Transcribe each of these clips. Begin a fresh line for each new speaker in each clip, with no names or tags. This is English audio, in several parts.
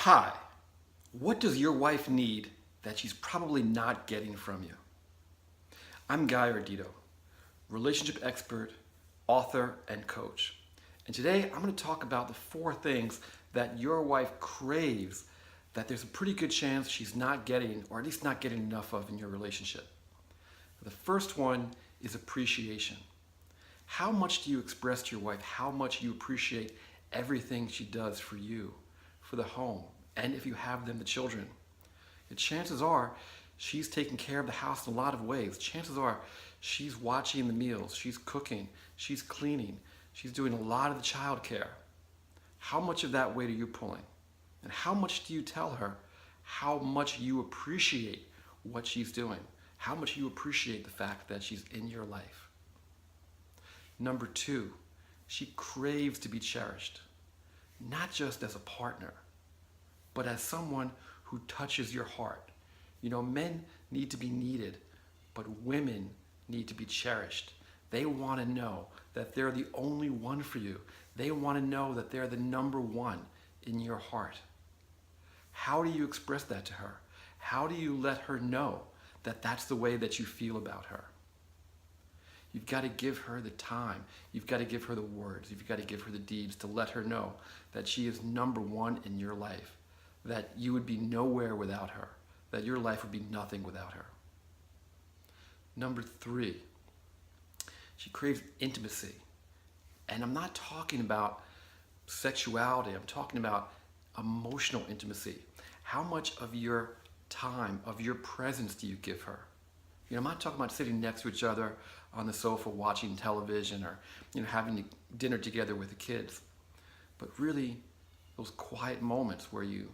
Hi, what does your wife need that she's probably not getting from you? I'm Guy Ardito, relationship expert, author, and coach. And today I'm going to talk about the 4 things that your wife craves that there's a pretty good chance she's not getting, or at least not getting enough of in your relationship. The first one is appreciation. How much do you express to your wife how much you appreciate everything she does for you, for the home, and if you have them, the children? And chances are she's taking care of the house in a lot of ways. Chances are she's watching the meals, she's cooking, she's cleaning, she's doing a lot of the child care. How much of that weight are you pulling? And how much do you tell her how much you appreciate what she's doing? How much you appreciate the fact that she's in your life? Number 2, she craves to be cherished, not just as a partner, but as someone who touches your heart. You know, men need to be needed, but women need to be cherished. They want to know that they're the only one for you. They want to know that they're the number one in your heart. How do you express that to her? How do you let her know that that's the way that you feel about her? You've got to give her the time. You've got to give her the words. You've got to give her the deeds to let her know that she is number one in your life, that you would be nowhere without her, that your life would be nothing without her. Number 3, she craves intimacy. And I'm not talking about sexuality. I'm talking about emotional intimacy. How much of your time, of your presence do you give her? You know, I'm not talking about sitting next to each other on the sofa watching television or, having dinner together with the kids. But really, those quiet moments where you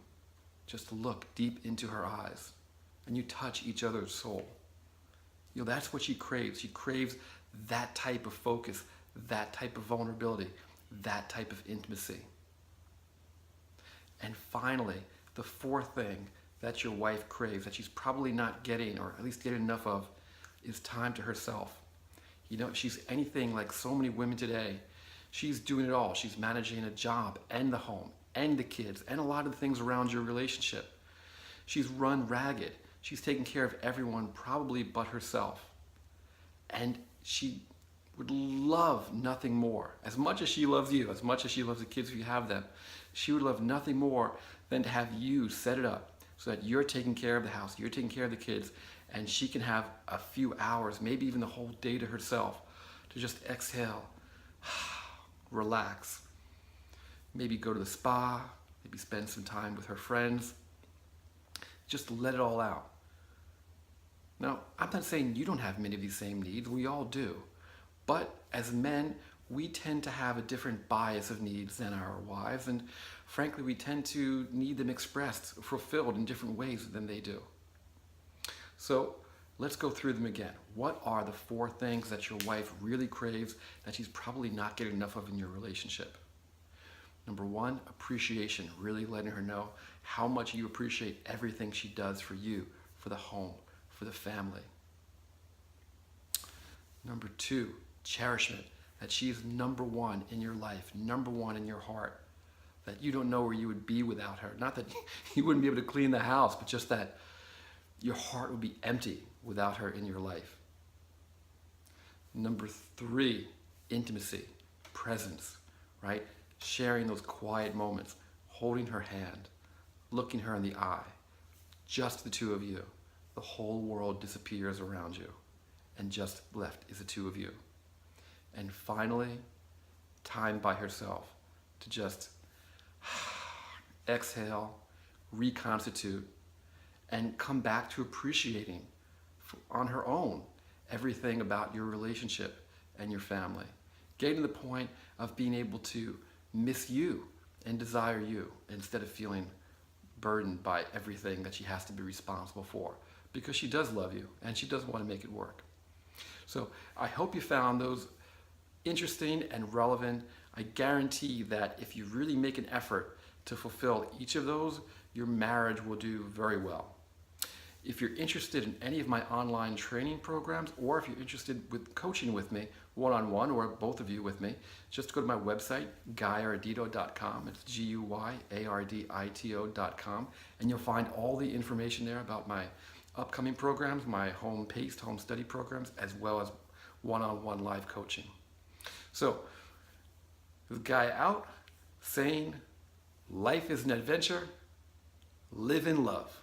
just look deep into her eyes and you touch each other's soul. You know, that's what she craves. She craves that type of focus, that type of vulnerability, that type of intimacy. And finally, the 4th thing that your wife craves, that she's probably not getting, or at least getting enough of, is time to herself. You know, if she's anything like so many women today, she's doing it all. She's managing a job and the home and the kids and a lot of the things around your relationship. She's run ragged. She's taken care of everyone probably but herself. And she would love nothing more. As much as she loves you, as much as she loves the kids if you have them, she would love nothing more than to have you set it up so that you're taking care of the house, you're taking care of the kids, and she can have a few hours, maybe even the whole day to herself, to just exhale, relax, maybe go to the spa, maybe spend some time with her friends, just let it all out. Now, I'm not saying you don't have many of these same needs, we all do, but as men, we tend to have a different bias of needs than our wives, and frankly, we tend to need them expressed, fulfilled in different ways than they do. So let's go through them again. What are the 4 things that your wife really craves that she's probably not getting enough of in your relationship? Number 1, appreciation, really letting her know how much you appreciate everything she does for you, for the home, for the family. Number 2, cherishment, that she's number 1 in your life, number 1 in your heart, that you don't know where you would be without her. Not that you wouldn't be able to clean the house, but just that your heart would be empty without her in your life. Number 3, intimacy, presence, right? Sharing those quiet moments, holding her hand, looking her in the eye, just the 2 of you. The whole world disappears around you, and just left is the 2 of you. And finally, time by herself to just exhale, reconstitute, and come back to appreciating on her own everything about your relationship and your family. Getting to the point of being able to miss you and desire you instead of feeling burdened by everything that she has to be responsible for, because she does love you and she does want to make it work. So I hope you found those interesting and relevant. I guarantee that if you really make an effort to fulfill each of those, your marriage will do very well. If you're interested in any of my online training programs, or if you're interested with coaching with me one-on-one, or both of you with me, just go to my website, guyardito.com. It's GUYARDITO.com, and you'll find all the information there about my upcoming programs, my home-paced home study programs, as well as one-on-one live coaching. So, this guy out saying, life is an adventure, live in love.